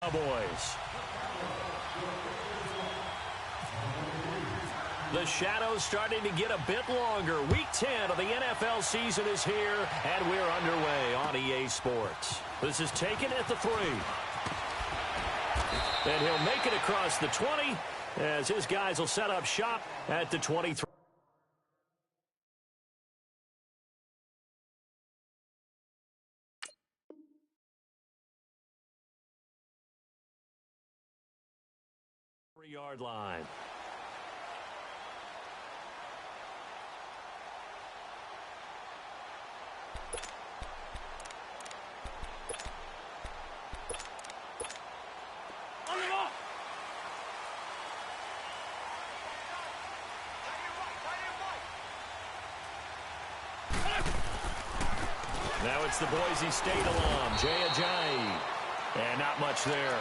Cowboys. The shadows starting to get a bit longer. Week 10 of the NFL season is here, and we're underway on EA Sports. This is taken at the 3. And he'll make it across the 20 as his guys will set up shop at the 23. Yard line. Now it's the Boise State alum, Jay Ajayi. And not much there.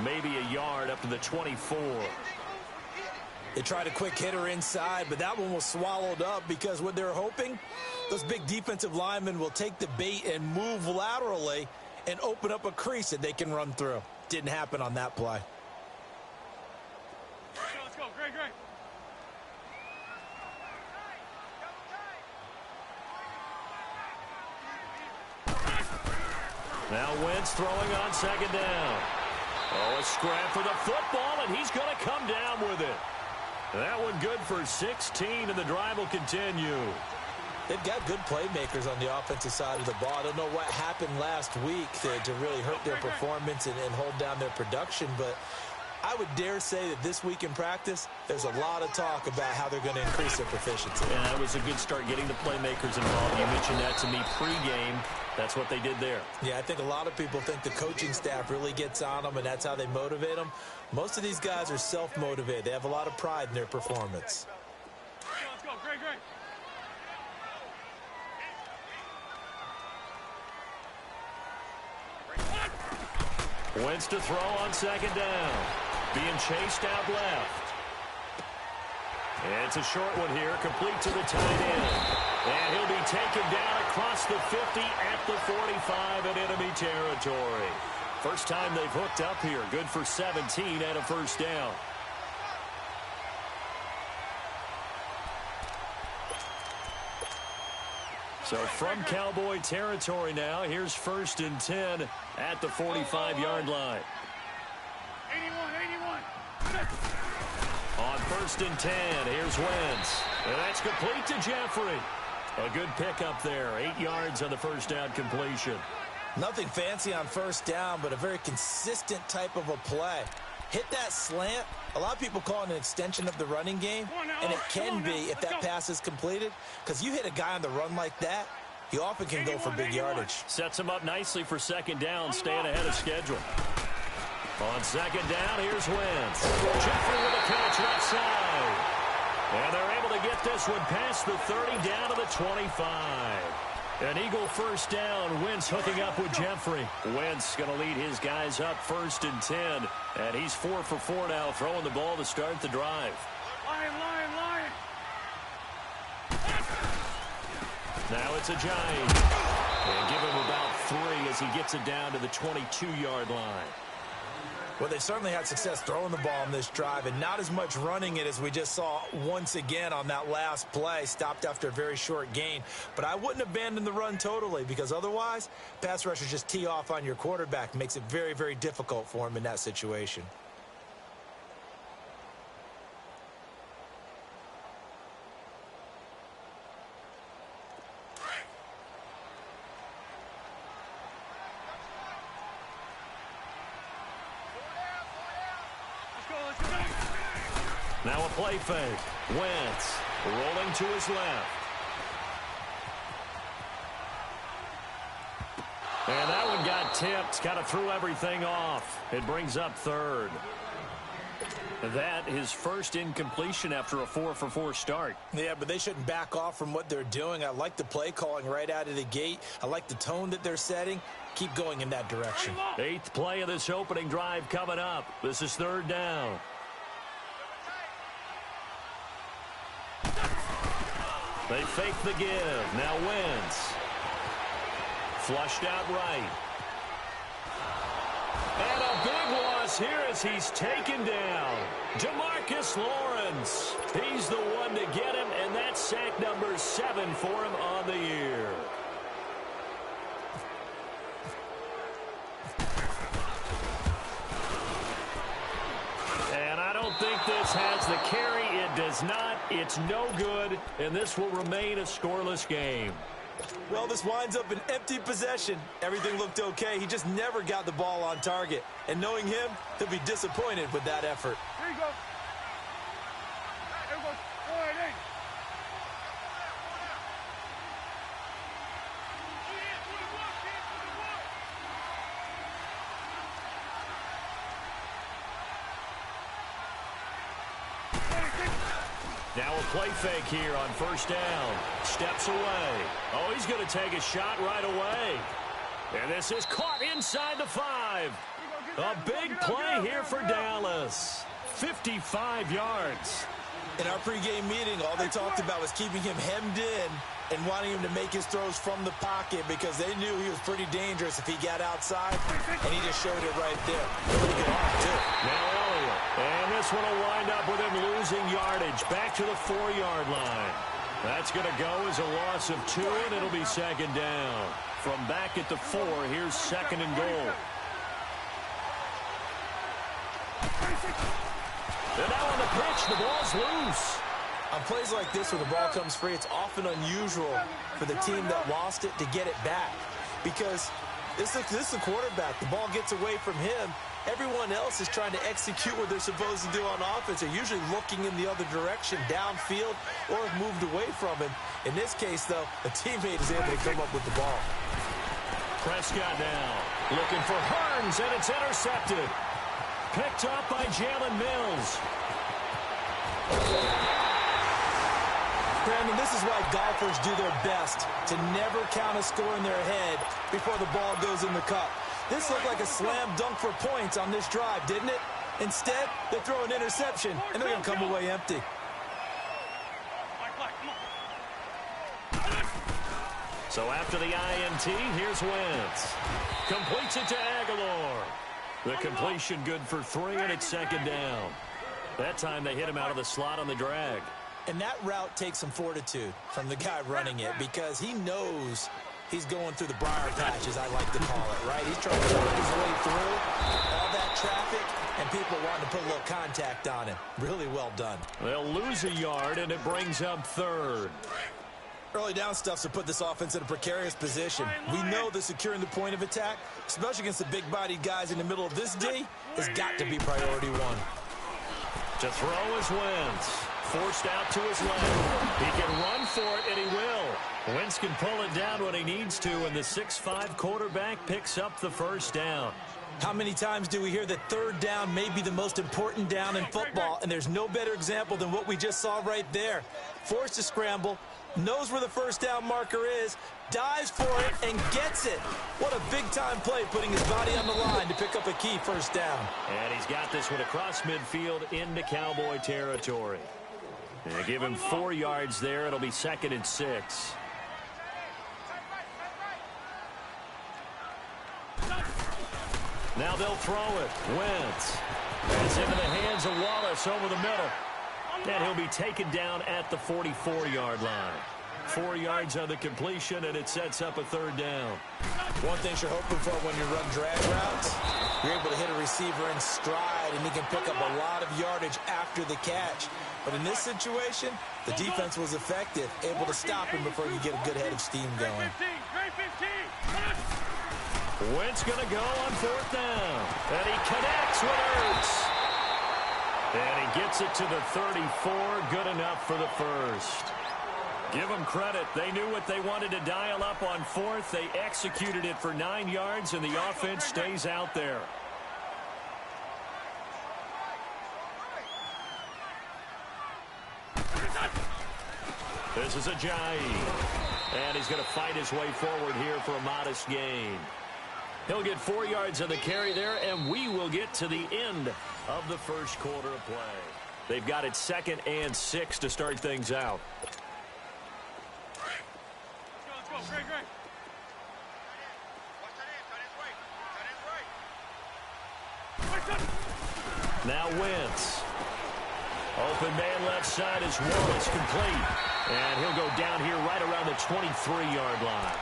Maybe a yard up to the 24. They tried a quick hitter inside, but that one was swallowed up because what they're hoping, those big defensive linemen will take the bait and move laterally and open up a crease that they can run through. Didn't happen on that play. Let's go. Great. Now Wentz throwing on second down. Oh, a scrap for the football, and he's going to come down with it. That one good for 16, and the drive will continue. They've got good playmakers on the offensive side of the ball. I don't know what happened last week to really hurt their performance and hold down their production, but I would dare say that this week in practice, there's a lot of talk about how they're going to increase their proficiency. And that was a good start getting the playmakers involved. You mentioned that to me pregame. That's what they did there. Yeah, I think a lot of people think the coaching staff really gets on them, and that's how they motivate them. Most of these guys are self-motivated. They have a lot of pride in their performance. Let's go. Great. Wentz to throw on second down. Being chased out left. It's a short one here, complete to the tight end. And he'll be taken down across the 50 at the 45 in enemy territory. First time they've hooked up here. Good for 17 and a first down. So from Cowboy territory now, here's 1st and 10 at the 45-yard line. 81. On 1st and 10, here's Wentz. And that's complete to Jeffrey. A good pickup there. 8 yards on the first down completion. Nothing fancy on first down, but a very consistent type of a play. Hit that slant. A lot of people call it an extension of the running game, and it can be if that pass is completed, because you hit a guy on the run like that, he often can go for big yardage. Sets him up nicely for second down, staying ahead of schedule. On second down, here's Wentz. Jeffrey with a catch left side. And they're able to get this one past the 30 down to the 25. An Eagle first down. Wentz hooking up with Jeffrey. Wentz going to lead his guys up 1st and 10. And he's 4 for 4 now, throwing the ball to start the drive. Lion. Now it's a giant. And give him about 3 as he gets it down to the 22-yard line. Well, they certainly had success throwing the ball on this drive, and not as much running it as we just saw once again on that last play. Stopped after a very short gain. But I wouldn't abandon the run totally, because otherwise, pass rushers just tee off on your quarterback. Makes it very, very difficult for him in that situation. Now a play fake. Wentz rolling to his left. And that one got tipped. Kind of threw everything off. It brings up 3rd. That is first incompletion after a 4 for 4 start. Yeah, but they shouldn't back off from what they're doing. I like the play calling right out of the gate. I like the tone that they're setting. Keep going in that direction. 8th play of this opening drive coming up. This is 3rd down. They fake the give. Now Wentz. Flushed out right. And a big loss here as he's taken down. DeMarcus Lawrence. He's the one to get him, and that's sack number 7 for him on the year. And I don't think this has the carry. It does not. It's no good, and this will remain a scoreless game. Well, this winds up an empty possession. Everything looked okay. He just never got the ball on target. And knowing him, he'll be disappointed with that effort. Here you go. There goes. All right, hey. Now a play fake here on first down. Steps away. Oh, he's going to take a shot right away. And this is caught inside the 5. A big play here for Dallas. 55 yards. In our pregame meeting, all they talked about was keeping him hemmed in and wanting him to make his throws from the pocket because they knew he was pretty dangerous if he got outside, and he just showed it right there. Pretty good arm, too. Now Elliott. And this one will wind up with him losing yardage back to the 4-yard line. That's going to go as a loss of 2, and it'll be second down. From back at the 4, here's second and goal. And now on the pitch, the ball's loose. On plays like this where the ball comes free, it's often unusual for the team that lost it to get it back. Because this is the quarterback. The ball gets away from him. Everyone else is trying to execute what they're supposed to do on offense. They're usually looking in the other direction, downfield, or have moved away from him. In this case, though, a teammate is able to come up with the ball. Prescott now looking for Hearns, and it's intercepted. Picked up by Jalen Mills. Brandon, this is why golfers do their best to never count a score in their head before the ball goes in the cup. This looked like a slam dunk for points on this drive, didn't it? Instead, they throw an interception, and they're going to come away empty. So after the INT, here's Wentz. Completes it to Aguilar. The completion good for 3, and it's second down. That time they hit him out of the slot on the drag. And that route takes some fortitude from the guy running it because he knows he's going through the briar patches, I like to call it, right? He's trying to work his way through all that traffic and people wanting to put a little contact on him. Really well done. They'll lose a yard, and it brings up 3rd. Early down stuffs to put this offense in a precarious position. We know that securing the point of attack, especially against the big-bodied guys in the middle of this D, has got to be priority 1. To throw is Wentz. Forced out to his left. He can run for it, and he will. Wentz can pull it down when he needs to, and the 6'5" quarterback picks up the first down. How many times do we hear that third down may be the most important down in football, and there's no better example than what we just saw right there. Forced to scramble, knows where the first down marker is, dives for it, and gets it. What a big-time play, putting his body on the line to pick up a key first down. And he's got this one across midfield into Cowboy territory. And they give him 4 yards there. It'll be second and 6. Now they'll throw it. Wentz. It's into the hands of Wallace over the middle. And he'll be taken down at the 44-yard line. 4 yards on the completion, and it sets up a 3rd down. One thing you're hoping for when you run drag routes, you're able to hit a receiver in stride, and he can pick up a lot of yardage after the catch. But in this situation, the defense was effective, able to stop him before you get a good head of steam going. Wentz going to go on 4th down. And he connects with Ertz. And he gets it to the 34. Good enough for the first. Give them credit. They knew what they wanted to dial up on 4th. They executed it for 9 yards, and the offense stays out there. This is Ajayi. And he's going to fight his way forward here for a modest gain. He'll get 4 yards on the carry there, and we will get to the end of the first quarter of play. They've got it 2nd and 6 to start things out. Let's go, Greg. Now Wentz. Open man left side is Wallace, complete. And he'll go down here right around the 23-yard line.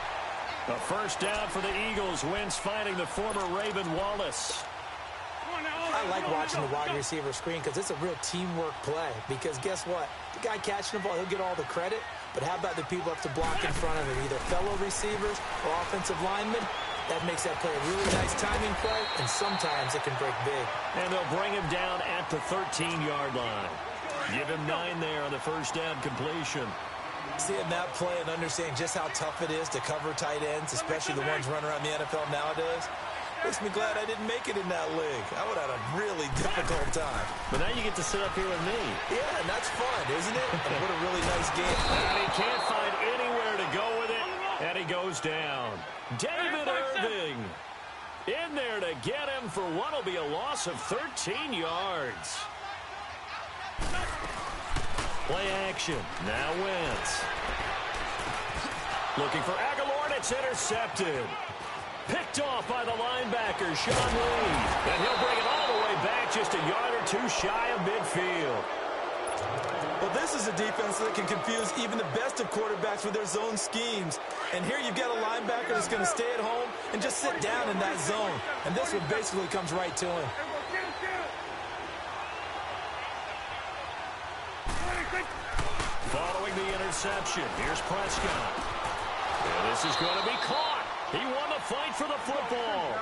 A first down for the Eagles. Wentz finding the former Raven Wallace. I like watching the wide receiver screen because it's a real teamwork play. Because guess what? The guy catching the ball, he'll get all the credit. But how about the people up to block in front of him? Either fellow receivers or offensive linemen. That makes that play a really nice timing play, and sometimes it can break big. And they'll bring him down at the 13-yard line. Give him 9 there on the first down completion. Seeing that play and understanding just how tough it is to cover tight ends, especially the ones running around the NFL nowadays, makes me glad I didn't make it in that league. I would have had a really difficult time. But now you get to sit up here with me. Yeah, and that's fun, isn't it? And what a really nice game. And he can't find anywhere to go with it, and he goes down. David Irving in there to get him for what will be a loss of 13 yards. Play action. Now Wentz. Looking for Aguilar, and it's intercepted. Picked off by the linebacker, Sean Lee. And he'll bring it all the way back just a yard or two shy of midfield. Well, this is a defense that can confuse even the best of quarterbacks with their zone schemes. And here you've got a linebacker that's going to stay at home and just sit down in that zone. And this one basically comes right to him. Following the interception, here's Prescott. And this is going to be caught. He won the fight for the football.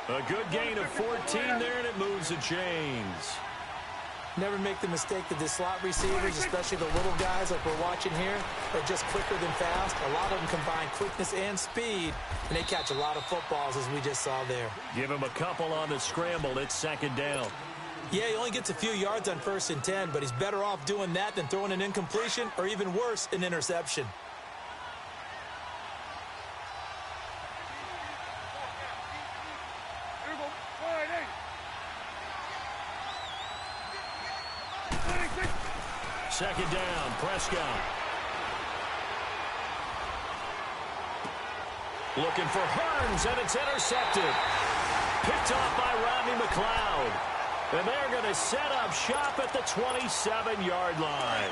A good gain of 14 there, and it moves the chains. Never make the mistake that the slot receivers, especially the little guys like we're watching here, are just quicker than fast. A lot of them combine quickness and speed, and they catch a lot of footballs, as we just saw there. Give him a couple on the scramble. It's second down. Yeah, he only gets a few yards on 1st and 10, but he's better off doing that than throwing an incompletion or, even worse, an interception. Second down, Prescott. Looking for Hearns, and it's intercepted. Picked off by Rodney McLeod. And they're going to set up shop at the 27-yard line.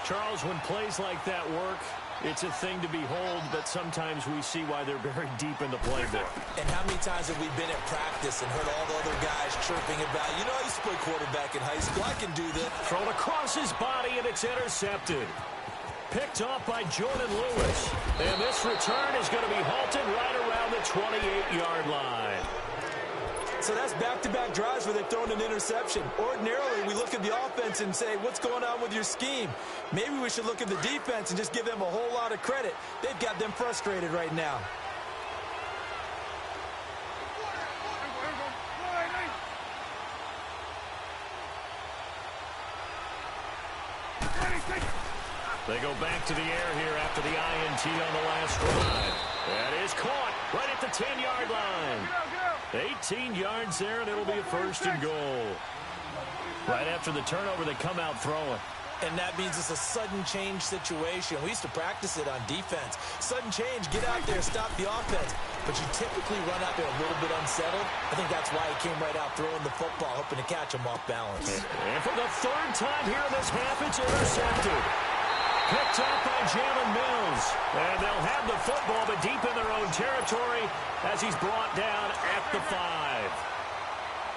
Charles, when plays like that work, it's a thing to behold, but sometimes we see why they're very deep in the playbook. And how many times have we been at practice and heard all the other guys chirping about, you know, I used to play quarterback in high school, I can do that. Thrown across his body, and it's intercepted. Picked off by Jordan Lewis. And this return is going to be halted right around the 28-yard line. So that's back-to-back drives where they're throwing an interception. Ordinarily, we look at the offense and say, what's going on with your scheme? Maybe we should look at the defense and just give them a whole lot of credit. They've got them frustrated right now. They go back to the air here after the INT on the last drive. That is caught right at the 10-yard line. 18 yards there, and it'll be a 1st and goal. Right after the turnover, they come out throwing. And that means it's a sudden change situation. We used to practice it on defense. Sudden change, get out there, stop the offense. But you typically run out there a little bit unsettled. I think that's why he came right out throwing the football, hoping to catch him off balance. And for the 3rd time here in this half, it's intercepted. Picked up by Jalen Mills. And they'll have the football, but deep in their own territory as he's brought down at the 5.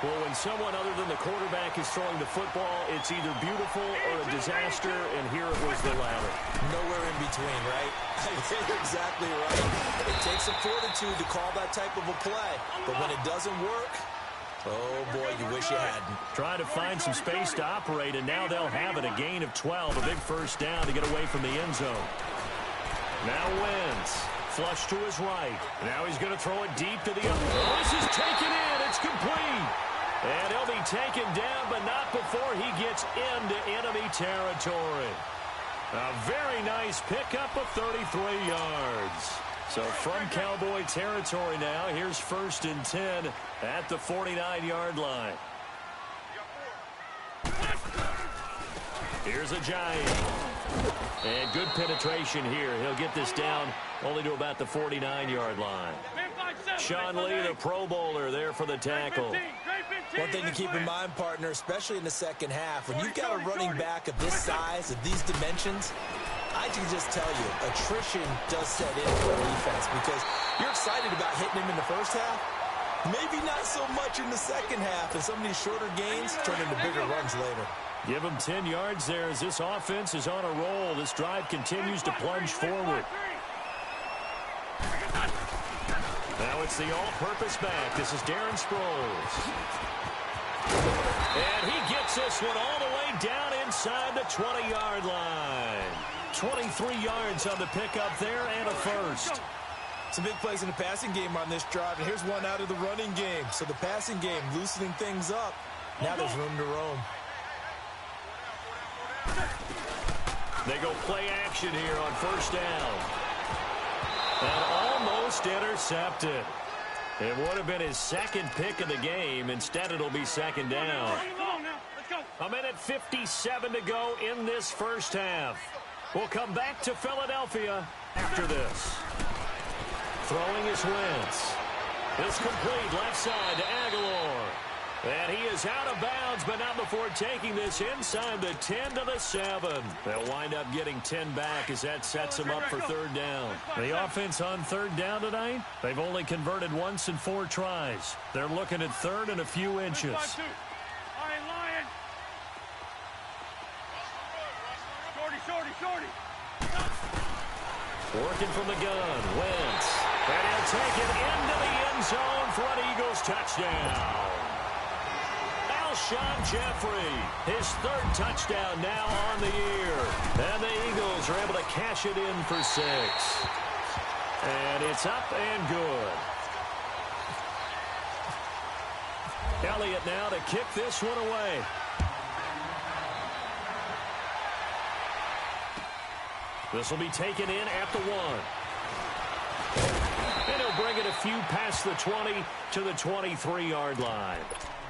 Well, when someone other than the quarterback is throwing the football, it's either beautiful or a disaster, and here it was the latter. Nowhere in between, right? I think you're exactly right. It takes a fortitude to call that type of a play, but when it doesn't work, oh, boy, you wish you hadn't. Trying to find some space to operate, and now they'll have it. A gain of 12, a big first down to get away from the end zone. Now Wentz, flush to his right. Now he's going to throw it deep to the other. Oh, this is taken in. It's complete. And he'll be taken down, but not before he gets into enemy territory. A very nice pickup of 33 yards. So from Cowboy territory now, here's 1st and 10 at the 49-yard line. Here's a Giant. And good penetration here. He'll get this down only to about the 49-yard line. Sean Lee, the Pro Bowler, there for the tackle. One thing to keep in mind, partner, especially in the second half, when you've got a running back of this size, of these dimensions, I can just tell you, attrition does set in for a defense because you're excited about hitting him in the first half. Maybe not so much in the second half, and some of these shorter gains turn into bigger runs later. Give him 10 yards there as this offense is on a roll. This drive continues to plunge forward. Now it's the all-purpose back. This is Darren Sproles. And he gets this one all the way down inside the 20-yard line. 23 yards on the pickup there and a first. Some big plays in the passing game on this drive, and here's one out of the running game. So the passing game loosening things up. Now there's room to roam. They go play action here on first down. And almost intercepted. It would have been his second pick of the game. Instead, it'll be second down. A minute 57 to go in this first half. We'll come back to Philadelphia after this. Throwing is Wentz. It's complete left side to Aguilar. And he is out of bounds, but not before taking this inside the 10 to the 7. They'll wind up getting 10 back as that sets them up for third down. The offense on third down tonight, they've only converted once in 4 tries. They're looking at third and a few inches. Working from the gun, Wentz. And he'll take it into the end zone for an Eagles touchdown. Alshon Jeffrey, his third touchdown now on the year. And the Eagles are able to cash it in for 6. And it's up and good. Elliott now to kick this one away. This will be taken in at the 1. And he'll bring it a few past the 20 to the 23-yard line.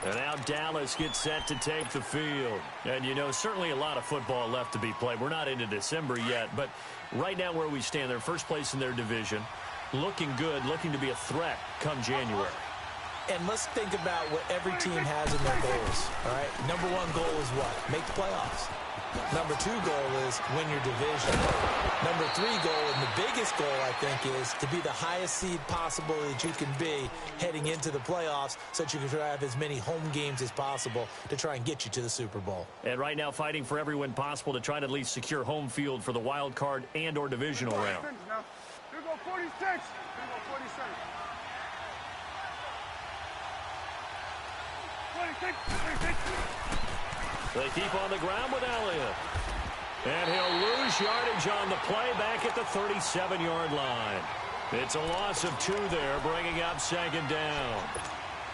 And now Dallas gets set to take the field. And, you know, certainly a lot of football left to be played. We're not into December yet, but right now where we stand, they're first place in their division. Looking good, looking to be a threat come January. And let's think about what every team has in their goals, all right? Number 1 goal is what? Make the playoffs. Number 2 goal is win your division. Number 3 goal, and the biggest goal, I think, is to be the highest seed possible that you can be heading into the playoffs so that you can try to have as many home games as possible to try and get you to the Super Bowl. And right now fighting for every win possible to try to at least secure home field for the wild card and or divisional round. Here go 46. Here go 47. 26. 26. They keep on the ground with Elliott. And he'll lose yardage on the play back at the 37-yard line. It's a loss of 2 there, bringing up second down.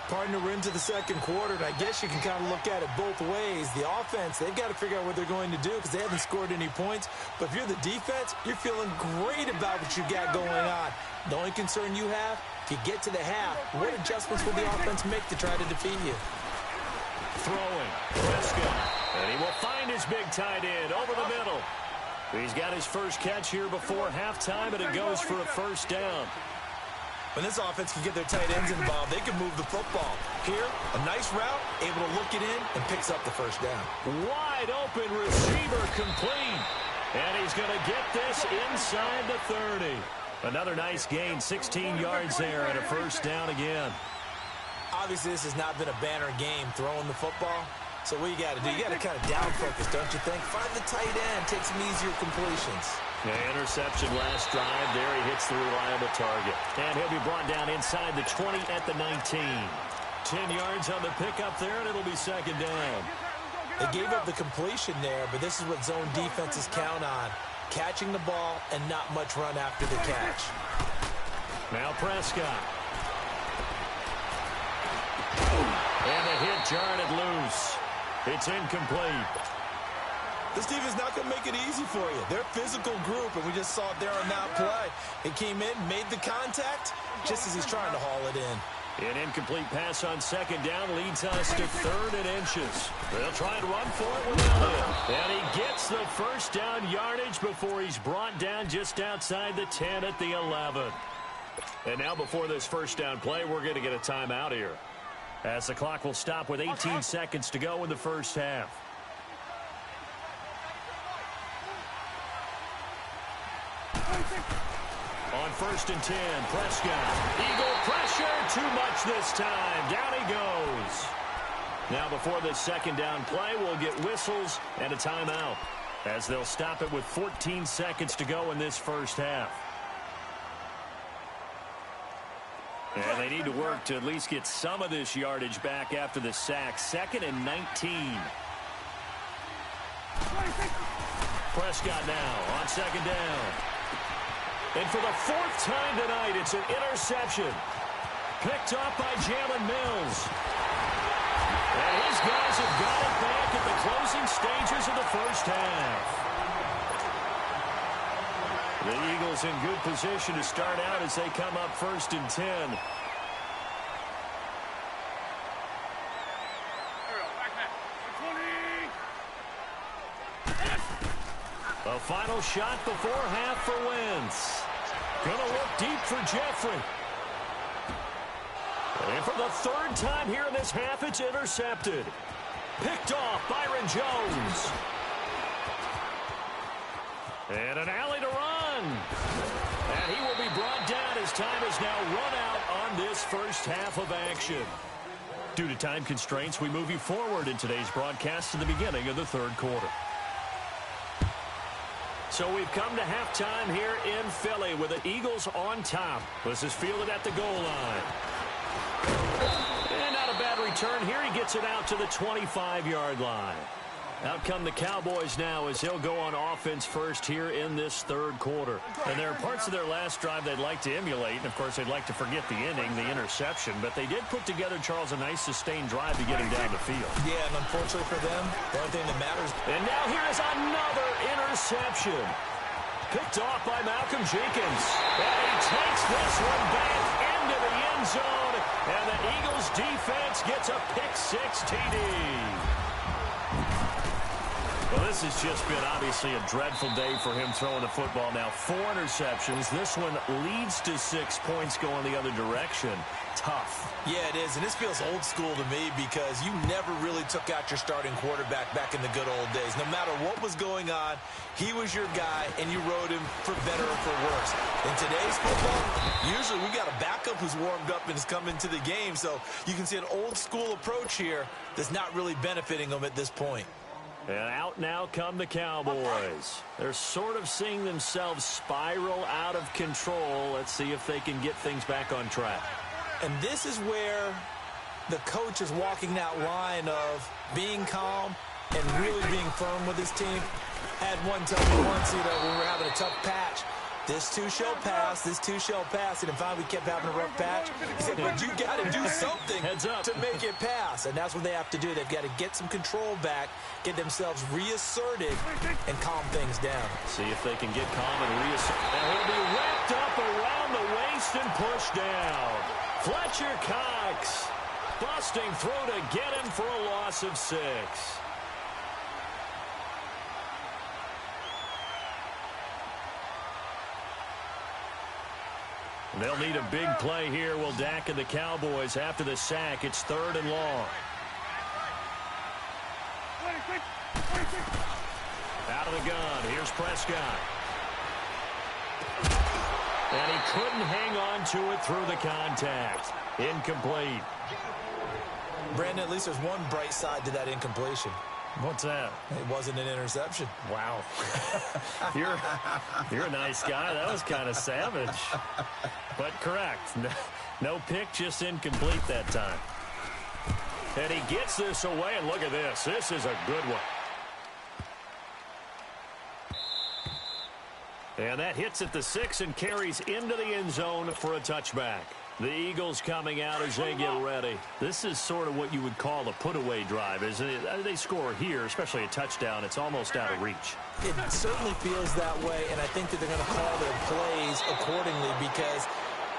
Partner, we're into the second quarter, and I guess you can kind of look at it both ways. The offense, they've got to figure out what they're going to do because they haven't scored any points. But if you're the defense, you're feeling great about what you got going on. The only concern you have, if you get to the half, what adjustments will the offense make to try to defeat you? Throwing, Prescott, and he will find his big tight end over the middle. He's got his first catch here before halftime, and it goes for a first down. When this offense can get their tight ends involved, they can move the football. Here, a nice route, able to look it in, and picks up the first down. Wide open receiver complete. And he's going to get this inside the 30. Another nice gain, 16 yards there, and a first down again. Obviously, this has not been a banner game throwing the football. So what you got to do, you got to kind of down focus, don't you think? Find the tight end, take some easier completions. Yeah, interception last drive. There he hits the reliable target. And he'll be brought down inside the 20 at the 19. 10 yards on the pickup there, and it'll be second down. They gave up the completion there, but this is what zone defenses count on. Catching the ball and not much run after the catch. Now Prescott. And the hit jarred it loose. It's incomplete. This defense is not going to make it easy for you. They're a physical group, and we just saw it there on that play. It came in, made the contact, just as he's trying to haul it in. An incomplete pass on second down leads us to third and inches. They'll try and run for it with Elliott. And he gets the first down yardage before he's brought down just outside the 10 at the 11. And now before this first down play, we're going to get a timeout here. as the clock will stop with 18 seconds to go in the first half. On 1st and 10, Prescott. Eagle pressure, too much this time. Down he goes. Now before this second down play, we'll get whistles and a timeout, as they'll stop it with 14 seconds to go in this first half. And they need to work to at least get some of this yardage back after the sack. 2nd and 19. Prescott now on 2nd down. And for the 4th time tonight, it's an interception. Picked off by Jalen Mills. And his guys have got it back at the closing stages of the first half. The Eagles in good position to start out as they come up 1st and 10. A final shot before half for Wentz. Gonna look deep for Jeffrey. And for the 3rd time here in this half, it's intercepted. Picked off Byron Jones. And an alley to run. And he will be brought down as time is now run out on this first half of action. Due to time constraints, we move you forward in today's broadcast to the beginning of the 3rd quarter. So we've come to halftime here in Philly with the Eagles on top. This is fielded at the goal line. And not a bad return here. He gets it out to the 25-yard line. Out come the Cowboys now as he'll go on offense first here in this 3rd quarter. And there are parts of their last drive they'd like to emulate. And, of course, they'd like to forget the inning, the interception. But they did put together, Charles, a nice sustained drive to get him down the field. Yeah, and unfortunately for them, the only thing that matters. And now here is another interception. Picked off by Malcolm Jenkins. And he takes this one back into the end zone. And the Eagles defense gets a pick-6 TD. Well, this has just been obviously a dreadful day for him throwing the football now. 4 interceptions. This one leads to 6 points going the other direction. Tough. Yeah, it is, and this feels old school to me because you never really took out your starting quarterback back in the good old days. No matter what was going on, he was your guy, and you rode him for better or for worse. In today's football, usually we got a backup who's warmed up and has come into the game, so you can see an old school approach here that's not really benefiting them at this point. And out now come the Cowboys. They're sort of seeing themselves spiral out of control. Let's see if they can get things back on track. And this is where the coach is walking that line of being calm and really being firm with his team. Had one tell me once, when we were having a tough patch, this too shall pass, this too shall pass. And finally we kept having a rough patch. He said, but you got to do something to make it pass. And that's what they have to do. They've got to get some control back, get themselves reasserted, and calm things down. See if they can get calm and reassert. And he'll be wrapped up around the waist and pushed down. Fletcher Cox busting through to get him for a loss of 6. They'll need a big play here, will Dak and the Cowboys. After the sack, it's 3rd and long. Out of the gun, here's Prescott. And he couldn't hang on to it through the contact. Incomplete. Brandon, at least there's one bright side to that incompletion. What's that? It wasn't an interception. Wow. You're a nice guy. That was kind of savage. But correct. No pick, just incomplete that time. And he gets this away, and look at this. This is a good one. And that hits at the 6 and carries into the end zone for a touchback. The Eagles coming out as they get ready. This is sort of what you would call a put-away drive, isn't it? They score here, especially a touchdown. It's almost out of reach. It certainly feels that way, and I think that they're going to call their plays accordingly because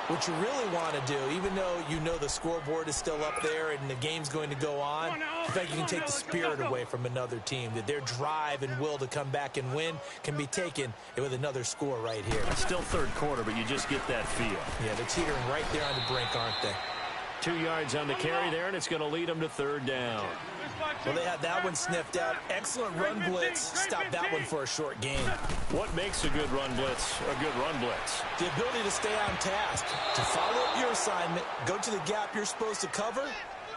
what you really want to do, even though you know the scoreboard is still up there and the game's going to go on, in fact, you can take the spirit away from another team, that their drive and will to come back and win can be taken with another score right here. Still 3rd quarter, but you just get that feel. Yeah, they're teetering right there on the brink, aren't they? 2 yards on the carry there, and it's going to lead them to third down. Well, they had that one sniffed out. Excellent run blitz. Stopped that one for a short gain. What makes a good run blitz a good run blitz? The ability to stay on task, to follow up your assignment, go to the gap you're supposed to cover,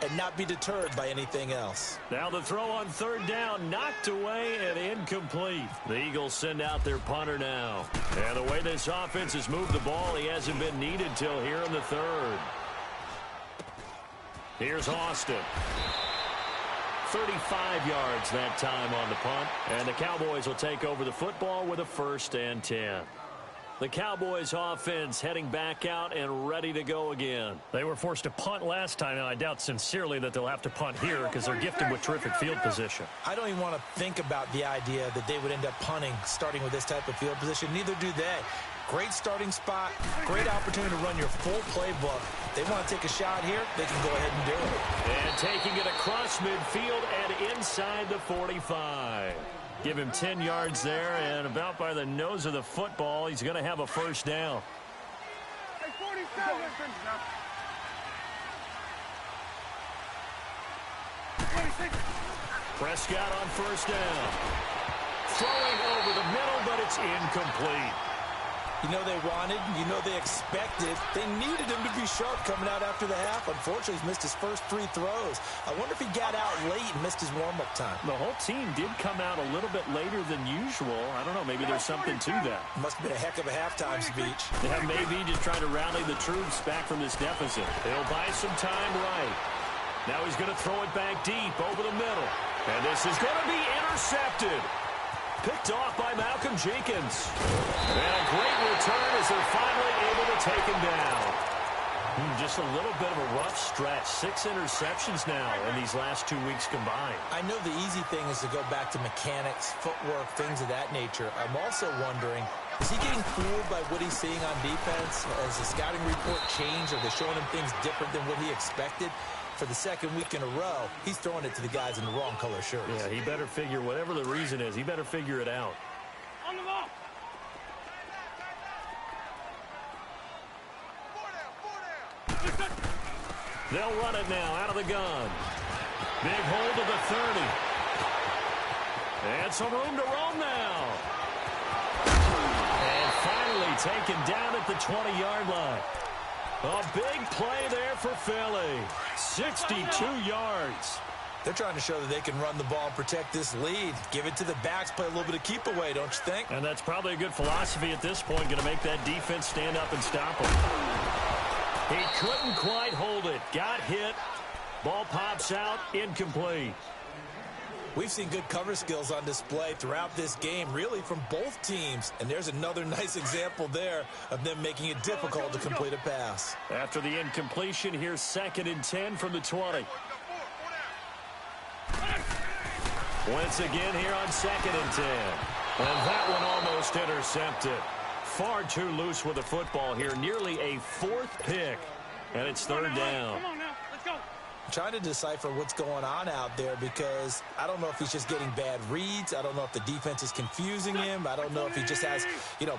and not be deterred by anything else. Now the throw on third down, knocked away and incomplete. The Eagles send out their punter now. And the way this offense has moved the ball, he hasn't been needed till here in the third. Here's Austin. 35 yards that time on the punt. And the Cowboys will take over the football with a 1st and 10. The Cowboys offense heading back out and ready to go again. They were forced to punt last time, and I doubt sincerely that they'll have to punt here because they're gifted with terrific field position. I don't even want to think about the idea that they would end up punting starting with this type of field position. Neither do they. Great starting spot, great opportunity to run your full playbook. They want to take a shot here, they can go ahead and do it. And taking it across midfield and inside the 45. Give him 10 yards there, and about by the nose of the football, he's going to have a 1st down. Hey, 47. 26. Prescott on 1st down. Throwing over the middle, but it's incomplete. You know they wanted, you know they expected. They needed him to be sharp coming out after the half. Unfortunately, he's missed his first 3 throws. I wonder if he got out late and missed his warm-up time. The whole team did come out a little bit later than usual. I don't know, maybe there's something to that. Must have been a heck of a halftime speech. Yeah, maybe just trying to rally the troops back from this deficit. He'll buy some time right. Now he's going to throw it back deep over the middle. And this is going to be intercepted. Picked off by Malcolm Jenkins. And a great return as they're finally able to take him down. Just a little bit of a rough stretch. 6 interceptions now in these last 2 weeks combined. I know the easy thing is to go back to mechanics, footwork, things of that nature. I'm also wondering, is he getting fooled by what he's seeing on defense? Has the scouting report changed? Are they showing him things different than what he expected? For the 2nd week in a row, he's throwing it to the guys in the wrong color shirts. Yeah, he better figure, whatever the reason is, he better figure it out. On the ball. They'll run it now out of the gun. Big hold of the 30. And some room to roam now. And finally taken down at the 20-yard line. A big play there for Philly. 62 yards. They're trying to show that they can run the ball and protect this lead. Give it to the backs, play a little bit of keep away, don't you think? And that's probably a good philosophy at this point, going to make that defense stand up and stop him. He couldn't quite hold it. Got hit. Ball pops out. Incomplete. We've seen good cover skills on display throughout this game, really from both teams. And there's another nice example there of them making it difficult to complete a pass. After the incompletion, here's 2nd and 10 from the 20. Once again here on 2nd and 10. And that one almost intercepted. Far too loose with the football here. Nearly a 4th pick. And it's 3rd down. Come on now, let's go. Trying to decipher what's going on out there because I don't know if he's just getting bad reads. I don't know if the defense is confusing him. I don't know if he just has,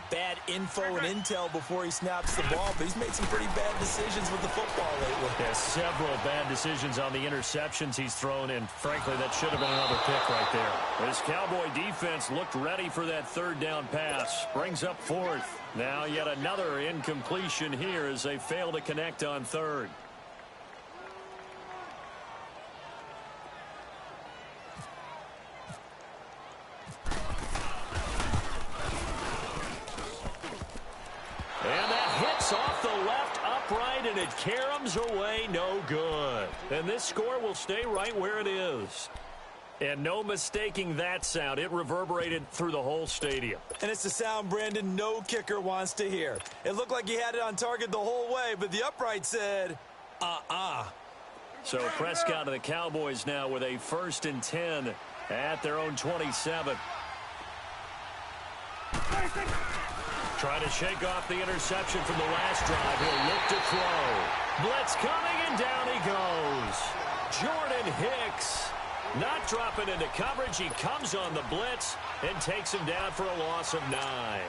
bad info and intel before he snaps the ball. But he's made some pretty bad decisions with the football lately. Yeah, several bad decisions on the interceptions he's thrown, and frankly, that should have been another pick right there. This Cowboy defense looked ready for that 3rd down pass. Brings up 4th. Now yet another incompletion here as they fail to connect on 3rd. And that hits off the left upright, and it caroms away no good. And this score will stay right where it is. And no mistaking that sound. It reverberated through the whole stadium. And it's the sound, Brandon, no kicker wants to hear. It looked like he had it on target the whole way, but the upright said, So Prescott of the Cowboys now with a 1st and 10 at their own 27. Trying to shake off the interception from the last drive. He'll look to throw. Blitz coming, and down he goes. Jordan Hicks not dropping into coverage. He comes on the blitz and takes him down for a loss of 9.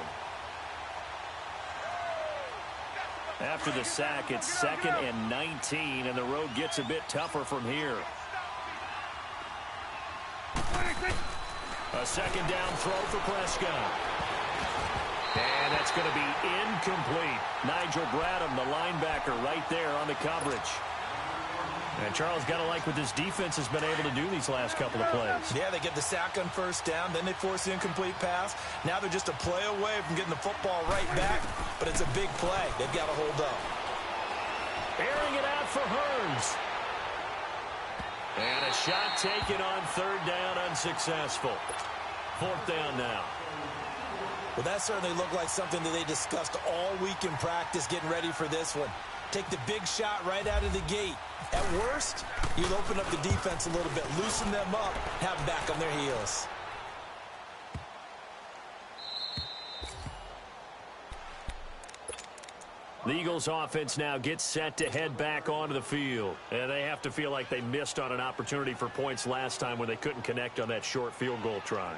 After the sack, it's 2nd and 19, and the road gets a bit tougher from here. A 2nd down throw for Prescott. And that's going to be incomplete. Nigel Bradham, the linebacker, right there on the coverage. And Charles, got to like what this defense has been able to do these last couple of plays. Yeah, they get the sack on 1st down, then they force the incomplete pass. Now they're just a play away from getting the football right back, but it's a big play. They've got to hold up. Airing it out for Hearns. And a shot taken on 3rd down, unsuccessful. 4th down now. Well, that certainly looked like something that they discussed all week in practice getting ready for this one. Take the big shot right out of the gate. At worst, you'll open up the defense a little bit, loosen them up, have them back on their heels. The Eagles offense now gets set to head back onto the field. And they have to feel like they missed on an opportunity for points last time when they couldn't connect on that short field goal try.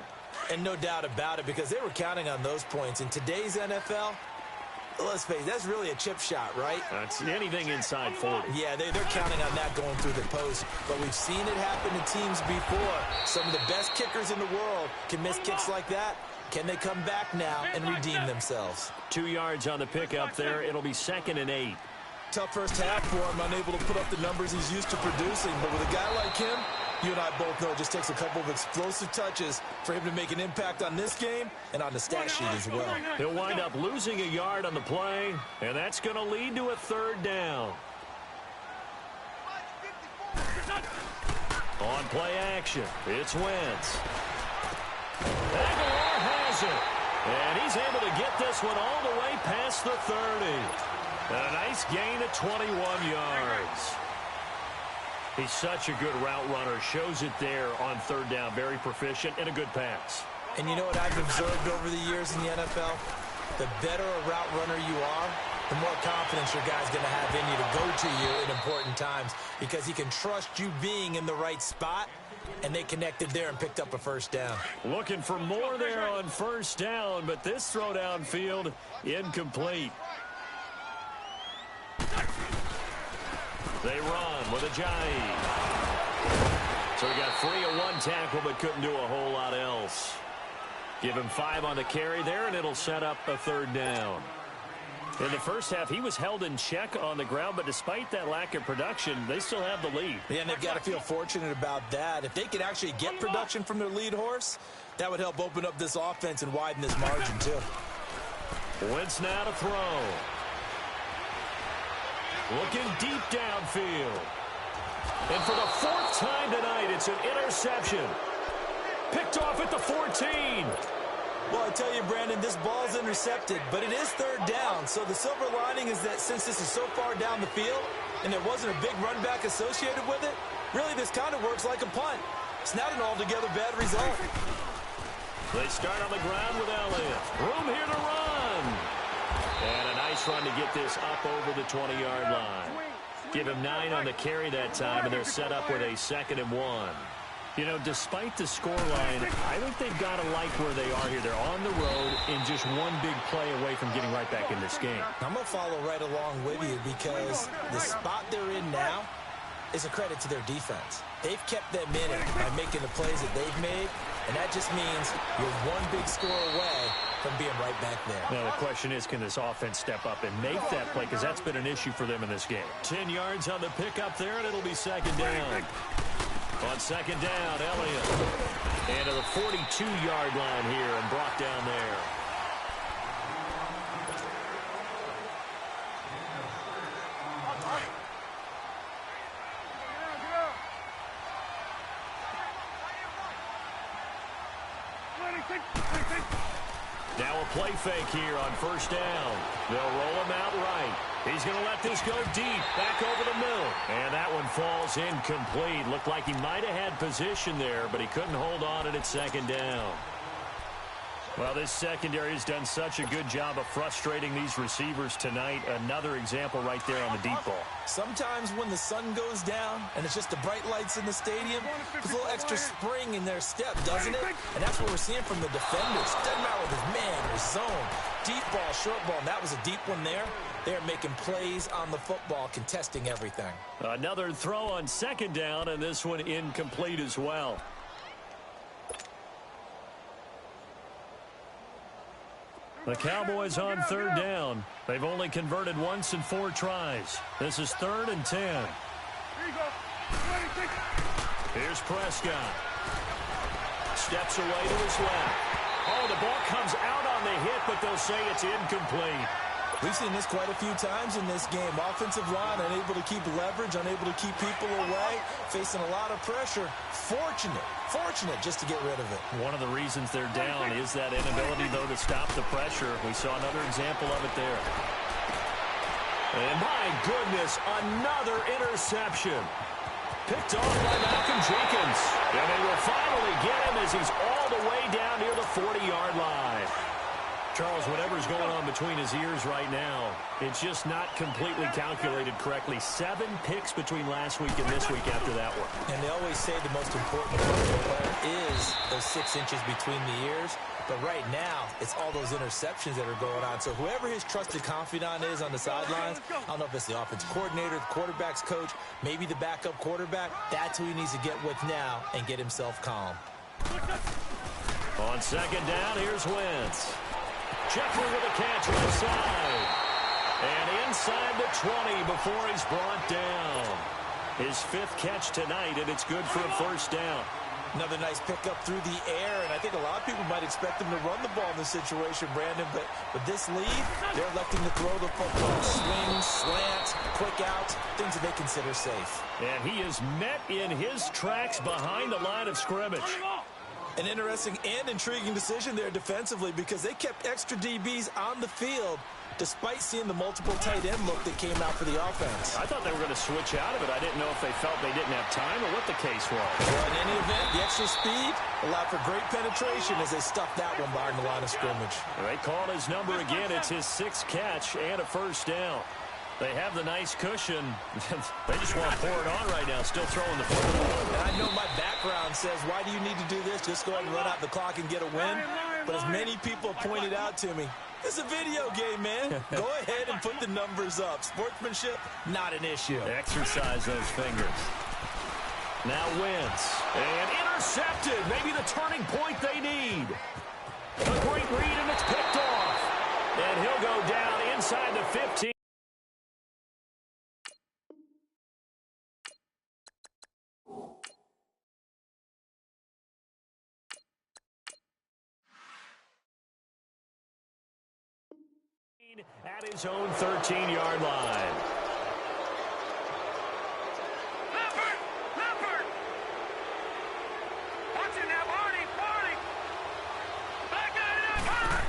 And no doubt about it, because they were counting on those points. In today's NFL, let's face it, that's really a chip shot, right? That's anything inside 40. Yeah, they're counting on that going through the post. But we've seen it happen to teams before. Some of the best kickers in the world can miss kicks like that. Can they come back now and redeem themselves? 2 yards on the pickup there. It'll be 2nd and 8. Tough first half for him, unable to put up the numbers he's used to producing. But with a guy like him, you and I both know it just takes a couple of explosive touches for him to make an impact on this game and on the stat sheet as well. He'll wind up losing a yard on the play, and that's going to lead to a 3rd down. On play action, it's Wentz. Aguilar has it, and he's able to get this one all the way past the 30. A nice gain of 21 yards. He's such a good route runner. Shows it there on 3rd down. Very proficient and a good pass. And you know what I've observed over the years in the NFL? The better a route runner you are, the more confidence your guy's going to have in you to go to you in important times, because he can trust you being in the right spot, and they connected there and picked up a 1st down. Looking for more there on 1st down, but this throw downfield incomplete. They run with Ajayi. So he got free of 1 tackle, but couldn't do a whole lot else. Give him 5 on the carry there, and it'll set up a 3rd down. In the first half, he was held in check on the ground, but despite that lack of production, they still have the lead. Yeah, and they've got to feel fortunate about that. If they could actually get production from their lead horse, that would help open up this offense and widen this margin, too. Wentz now to throw. Looking deep downfield. And for the 4th time tonight, it's an interception. Picked off at the 14. Well, I tell you, Brandon, this ball's intercepted, but it is 3rd down. So the silver lining is that since this is so far down the field and there wasn't a big run back associated with it, really this kind of works like a punt. It's not an altogether bad result. They start on the ground with Elliott. Room here to run. And a nice run to get this up over the 20-yard line. Give him 9 on the carry that time, and they're set up with a 2nd and 1. You know, despite the scoreline, I think they've got to like where they are here. They're on the road and just one big play away from getting right back in this game. I'm going to follow right along with you, because the spot they're in now is a credit to their defense. They've kept them in it by making the plays that they've made, and that just means you're one big score away from being right back there. Now, the question is, can this offense step up and make that play? Because that's been an issue for them in this game. 10 yards on the pickup there, and it'll be 2nd down. On 2nd down, Elliott. And to the 42-yard line here and brought down there. Now a play fake here on 1st down. They'll roll him out right. He's going to let this go deep, back over the middle. And that one falls incomplete. Looked like he might have had position there, but he couldn't hold on it at 2nd down. Well, this secondary has done such a good job of frustrating these receivers tonight. Another example right there on the deep ball. Sometimes when the sun goes down and it's just the bright lights in the stadium, there's a little extra spring in their step, doesn't it? And that's what we're seeing from the defenders. Doesn't matter whether it's man or zone, deep ball, short ball, and that was a deep one there. They're making plays on the football, contesting everything. Another throw on second down, and this one incomplete as well. The Cowboys on third down. They've only converted once in 4 tries. This is 3rd and 10. Here you go. 26. Here's Prescott. Steps away to his left. Oh, the ball comes out on the hit, but they'll say it's incomplete. We've seen this quite a few times in this game. Offensive line unable to keep leverage, unable to keep people away, facing a lot of pressure. Fortunate just to get rid of it. One of the reasons they're down is that inability, though, to stop the pressure. We saw another example of it there. And my goodness, another interception. Picked off by Malcolm Jenkins. And they will finally get him as he's all the way down near the 40-yard line. Charles, whatever's going on between his ears right now, it's just not completely calculated correctly. 7 picks between last week and this week after that one. And they always say the most important part of the player is those 6 inches between the ears. But right now, it's all those interceptions that are going on. So whoever his trusted confidant is on the sidelines, I don't know if it's the offensive coordinator, the quarterback's coach, maybe the backup quarterback, that's who he needs to get with now and get himself calm. On second down, here's Wentz. Jeffrey with a catch left side. And inside the 20 before he's brought down. His 5th catch tonight, and it's good for a first down. Another nice pickup through the air, and I think a lot of people might expect him to run the ball in this situation, Brandon, but with this lead, they're electing to throw the football. Swings, slants, quick outs, things that they consider safe. And he is met in his tracks behind the line of scrimmage. An interesting and intriguing decision there defensively because they kept extra DBs on the field despite seeing the multiple tight end look that came out for the offense. I thought they were going to switch out of it. I didn't know if they felt they didn't have time or what the case was. Well, in any event, the extra speed allowed for great penetration as they stuffed that one behind the line of scrimmage. They called his number again. It's his 6th catch and a first down. They have the nice cushion. They just want to pour it on right now, still throwing the football. And I know my background says, why do you need to do this? Just go ahead and run out the clock and get a win. But as many people have pointed out to me, it's a video game, man. Go ahead and put the numbers up. Sportsmanship, not an issue. Exercise those fingers. Now Wentz. And intercepted. Maybe the turning point they need. A great read, and it's picked off. And he'll go down inside the 15. At his own 13-yard line. Leopard! Watch it now, Barney! Back it up!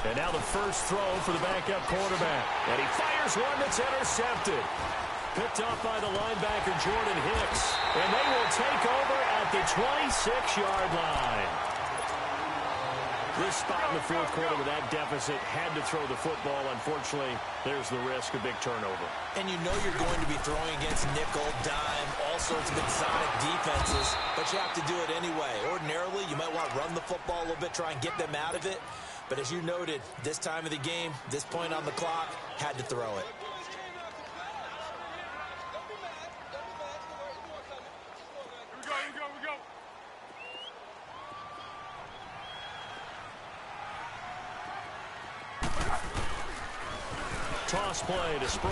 And now the first throw for the backup quarterback. And he fires one that's intercepted. Picked off by the linebacker, Jordan Hicks. And they will take over at the 26-yard line. This spot in the 4th quarter with that deficit had to throw the football. Unfortunately, there's the risk of big turnover. And you know you're going to be throwing against nickel, dime, all sorts of exotic defenses, but you have to do it anyway. Ordinarily, you might want to run the football a little bit, try and get them out of it. But as you noted, this time of the game, this point on the clock, had to throw it. Here we go. Toss play to Sproles.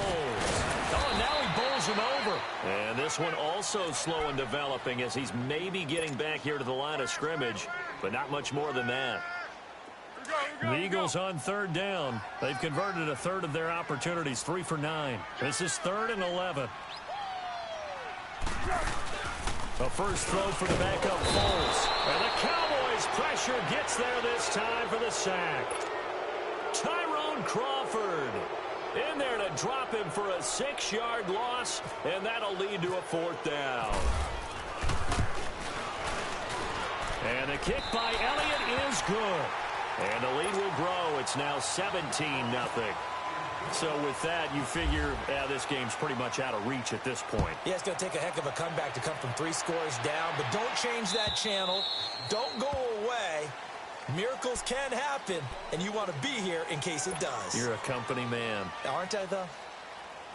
Oh, and now he bowls him over. And this one also slow in developing as he's maybe getting back here to the line of scrimmage, but not much more than that. The Eagles on third down. They've converted a third of their opportunities, 3 for 9. This is 3rd and 11. A first throw for the backup Foles. And the Cowboys pressure gets there this time for the sack. Tyrone Crawford in there to drop him for a 6-yard loss, and that'll lead to a 4th down. And the kick by Elliott is good. And the lead will grow. It's now 17-0. So with that, you figure, this game's pretty much out of reach at this point. Yeah, it's going to take a heck of a comeback to come from 3 scores down, but don't change that channel. Don't go away. Miracles can happen, and you want to be here in case it does. You're a company man. Aren't I, though?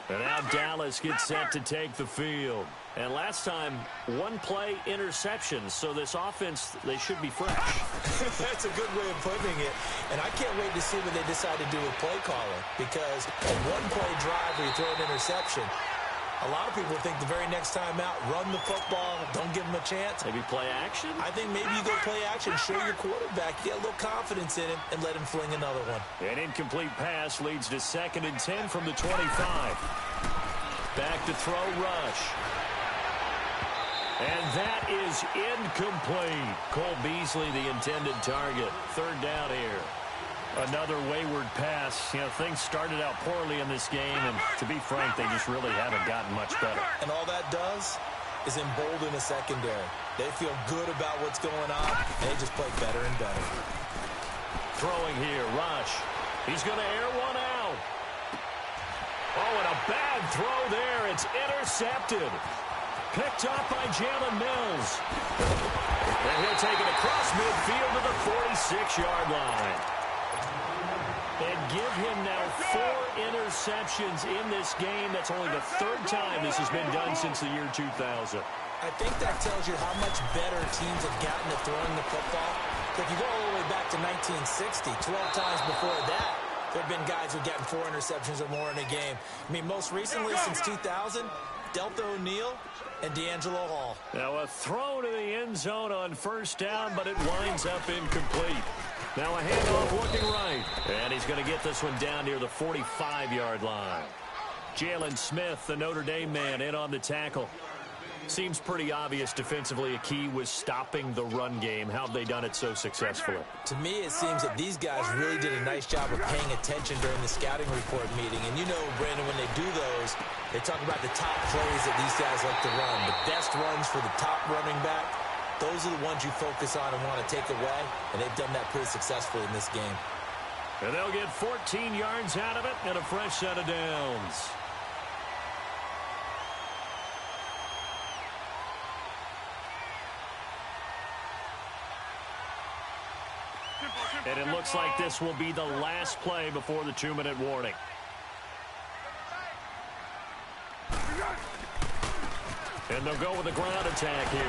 And now Dallas gets set to take the field. And last time, one play interception. So this offense, they should be fresh. That's a good way of putting it. And I can't wait to see what they decide to do with play calling. Because a one-play drive where you throw an interception, a lot of people think the very next time out, run the football, don't give them a chance. Maybe play action? I think maybe you go play action, show your quarterback, get a little confidence in him, and let him fling another one. An incomplete pass leads to 2nd and 10 from the 25. Back to throw, Rush. And that is incomplete. Cole Beasley, the intended target. 3rd down here. Another wayward pass. You know, things started out poorly in this game, and to be frank, they just really haven't gotten much better. And all that does is embolden a secondary. They feel good about what's going on, and they just play better and better. Throwing here, Rush. He's going to air one out. Oh, and a bad throw there. It's intercepted. Picked up by Jalen Mills. And he'll take it across midfield to the 46-yard line. And give him now 4 interceptions in this game. That's only the 3rd time this has been done since the year 2000. I think that tells you how much better teams have gotten at throwing the football. If you go all the way back to 1960, 12 times before that, there have been guys who've gotten 4 interceptions or more in a game. I mean, most recently, since 2000, Delta O'Neal and D'Angelo Hall. Now a throw to the end zone on 1st down, but it winds up incomplete. Now a handoff looking right. And he's going to get this one down near the 45-yard line. Jalen Smith, the Notre Dame man, in on the tackle. Seems pretty obvious defensively a key was stopping the run game. How have they done it so successfully? To me, it seems that these guys really did a nice job of paying attention during the scouting report meeting. And you know, Brandon, when they do those, they talk about the top plays that these guys like to run. The best runs for the top running back. Those are the ones you focus on and want to take away, and they've done that pretty successfully in this game. And they'll get 14 yards out of it and a fresh set of downs. And it looks like this will be the last play before the 2-minute warning. And they'll go with a ground attack here.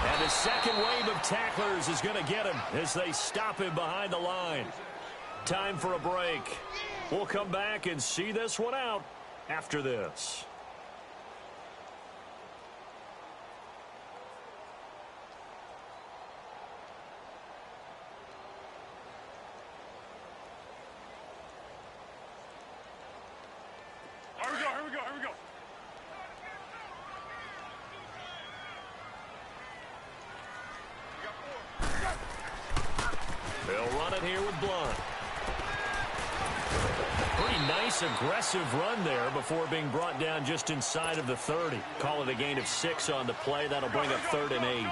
And the second wave of tacklers is going to get him as they stop him behind the line. Time for a break. We'll come back and see this one out after this. Here we go. They'll run it here with Blunt. Pretty nice, aggressive run there before being brought down just inside of the 30. Call it a gain of 6 on the play. That'll bring up 3rd and 8.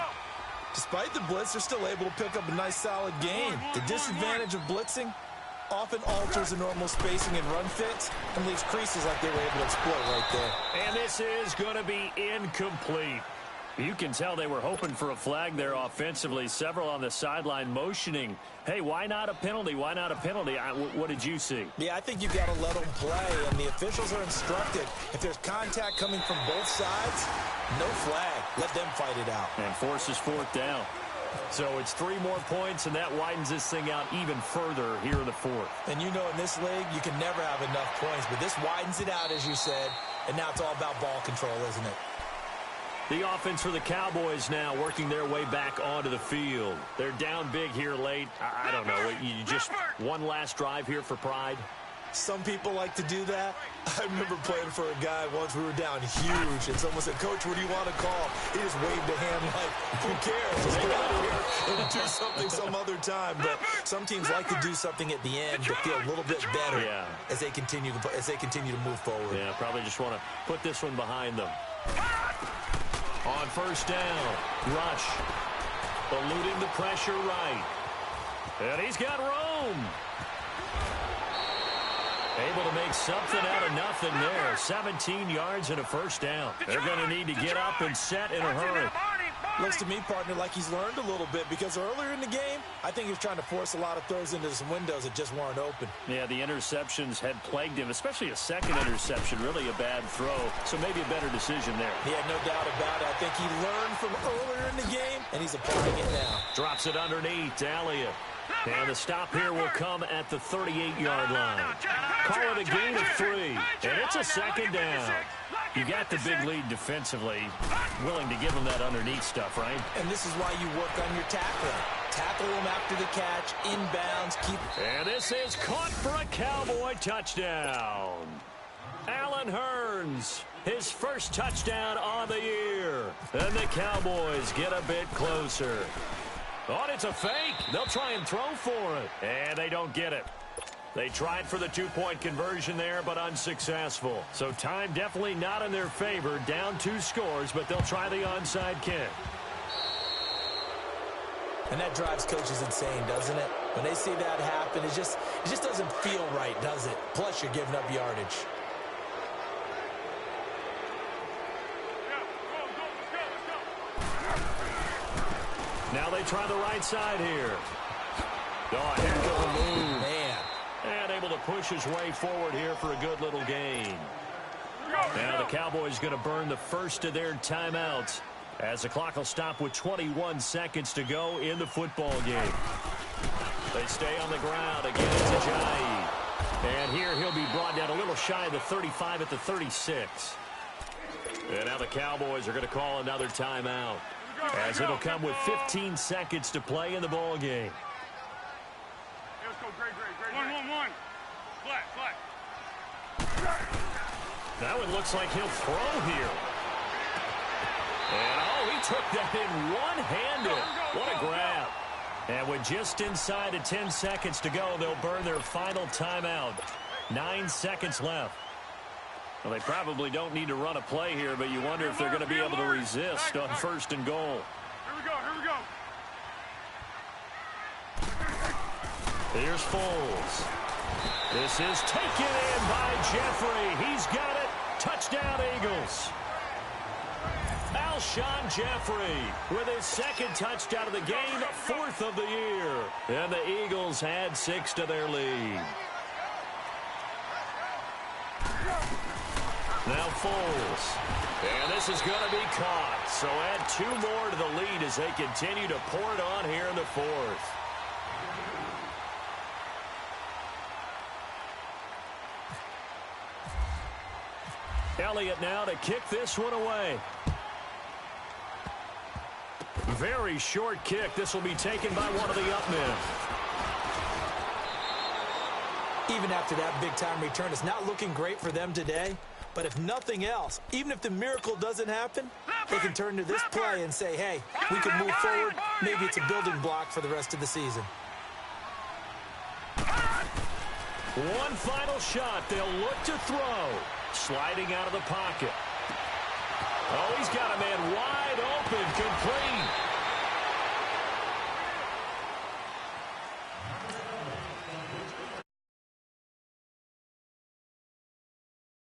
Despite the blitz, they're still able to pick up a nice, solid gain. The disadvantage of blitzing often alters the normal spacing and run fits and leaves creases like they were able to exploit right there. And this is going to be incomplete. You can tell they were hoping for a flag there offensively. Several on the sideline motioning, hey, why not a penalty? Why not a penalty? What did you see? Yeah, I think you've got to let them play, and the officials are instructed. If there's contact coming from both sides, no flag. Let them fight it out. And forces 4th down. So it's 3 more points, and that widens this thing out even further here in the 4th. And you know in this league, you can never have enough points, but this widens it out, as you said, and now it's all about ball control, isn't it? The offense for the Cowboys now working their way back onto the field. They're down big here late. I don't know. You just one last drive here for pride? Some people like to do that. I remember playing for a guy once. We were down huge, and someone said, "Coach, what do you want to call?" He just waved a hand like, who cares? Let's get out of here and do something some other time. But some teams like to do something at the end to feel a little bit better as they continue to move forward. Yeah, probably just want to put this one behind them. On 1st down, Rush eluding the pressure right. And he's got room. Able to make something out of nothing there. 17 yards and a 1st down. They're going to need to get up and set in a hurry. Looks to me, partner, like he's learned a little bit because earlier in the game, I think he was trying to force a lot of throws into some windows that just weren't open. Yeah, the interceptions had plagued him, especially a second interception, really a bad throw. So maybe a better decision there. Yeah, no doubt about it. I think he learned from earlier in the game, and he's applying it now. Drops it underneath to Elliott. And the stop here will come at the 38-yard line. Call it a gain of 3, and it's a second down. You got the big lead defensively, willing to give him that underneath stuff, right? And this is why you work on your tackling. Tackle him after the catch, inbounds, keep... And this is caught for a Cowboy touchdown. Allen Hurns, his first touchdown on the year. And the Cowboys get a bit closer. Oh, it's a fake. They'll try and throw for it. And they don't get it. They tried for the two-point conversion there, but unsuccessful. So time definitely not in their favor. Down 2 scores, but they'll try the onside kick. And that drives coaches insane, doesn't it? When they see that happen, it just doesn't feel right, does it? Plus, you're giving up yardage. Now they try the right side here. Oh, heck of a move. Man. And able to push his way forward here for a good little gain. Now the Cowboys going to burn the first of their timeouts as the clock will stop with 21 seconds to go in the football game. They stay on the ground. Again, it's Ajayi. And here he'll be brought down a little shy of the 35 at the 36. And now the Cowboys are going to call another timeout, as it'll come with 15 seconds to play in the ball game. Let's go, great. 1-1-1. Flat. That one looks like he'll throw here. And, oh, he took that in one-handed. What a grab. And with just inside of 10 seconds to go, they'll burn their final timeout. 9 seconds left. Well, they probably don't need to run a play here, but you wonder if they're going to be able to resist on 1st and goal. Here we go. Here's Foles. This is taken in by Jeffrey. He's got it. Touchdown, Eagles. Alshon Jeffrey with his second touchdown of the game, 4th of the year. And the Eagles add 6 to their lead. Now Foles. And this is going to be caught. So add 2 more to the lead as they continue to pour it on here in the 4th. Elliott now to kick this one away. Very short kick. This will be taken by one of the up men. Even after that big-time return, it's not looking great for them today. But if nothing else, even if the miracle doesn't happen, they can turn to this play and say, hey, we can move forward. Maybe it's a building block for the rest of the season. One final shot. They'll look to throw. Sliding out of the pocket. Oh, he's got a man wide open, complete.